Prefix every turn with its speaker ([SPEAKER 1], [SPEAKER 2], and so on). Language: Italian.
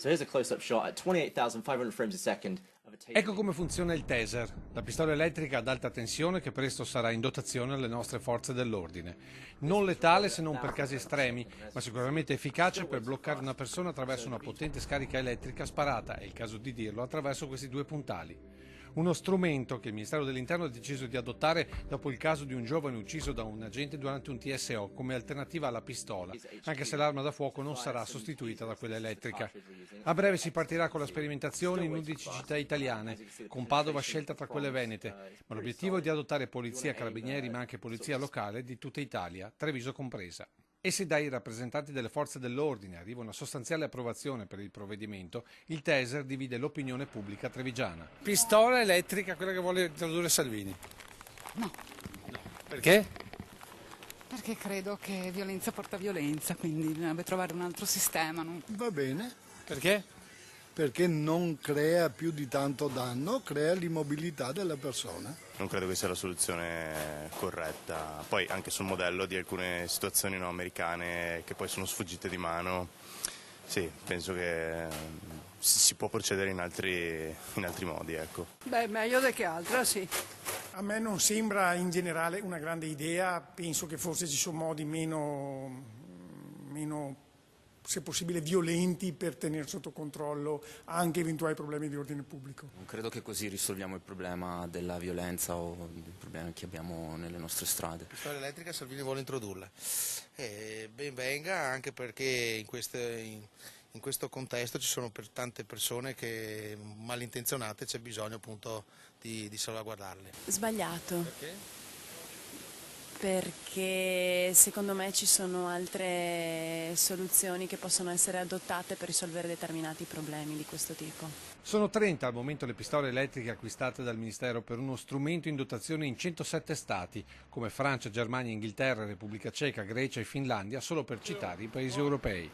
[SPEAKER 1] So here's a close-up shot at 28,500 frames a second of a taser.
[SPEAKER 2] Ecco come funziona il taser, la pistola elettrica ad alta tensione che presto sarà in dotazione alle nostre forze dell'ordine. Non letale se non per casi estremi, ma sicuramente efficace per bloccare una persona attraverso una potente scarica elettrica sparata, è il caso di dirlo, attraverso questi due puntali. Uno strumento che il Ministero dell'Interno ha deciso di adottare dopo il caso di un giovane ucciso da un agente durante un TSO come alternativa alla pistola, anche se l'arma da fuoco non sarà sostituita da quella elettrica. A breve si partirà con la sperimentazione in 11 città italiane, con Padova scelta tra quelle venete, ma l'obiettivo è di adottare polizia, carabinieri ma anche polizia locale di tutta Italia, Treviso compresa. E se dai rappresentanti delle forze dell'ordine arriva una sostanziale approvazione per il provvedimento, il taser divide l'opinione pubblica trevigiana. Pistola elettrica, quella che vuole introdurre Salvini.
[SPEAKER 3] No.
[SPEAKER 2] Perché?
[SPEAKER 3] Perché credo che violenza porta violenza, quindi bisognerebbe trovare un altro sistema.
[SPEAKER 4] Va bene,
[SPEAKER 2] Perché?
[SPEAKER 4] perché non crea più di tanto danno, crea l'immobilità della persona.
[SPEAKER 5] Non credo che sia la soluzione corretta. Poi anche sul modello di alcune situazioni americane che poi sono sfuggite di mano, sì, penso che si può procedere in altri modi, ecco.
[SPEAKER 6] Beh, meglio che altra, sì.
[SPEAKER 7] A me non sembra in generale una grande idea, penso che forse ci sono modi meno se possibile violenti per tenere sotto controllo anche eventuali problemi di ordine pubblico.
[SPEAKER 8] Non credo che così risolviamo il problema della violenza o il problema che abbiamo nelle nostre strade.
[SPEAKER 9] La pistola elettrica Salvini vuole introdurla. Ben venga, anche perché in questo contesto ci sono tante persone che malintenzionate, c'è bisogno appunto di salvaguardarle.
[SPEAKER 10] Sbagliato.
[SPEAKER 9] Perché?
[SPEAKER 10] Perché secondo me ci sono altre soluzioni che possono essere adottate per risolvere determinati problemi di questo tipo.
[SPEAKER 2] Sono 30 al momento le pistole elettriche acquistate dal Ministero per uno strumento in dotazione in 107 stati, come Francia, Germania, Inghilterra, Repubblica Ceca, Grecia e Finlandia, solo per citare i paesi europei.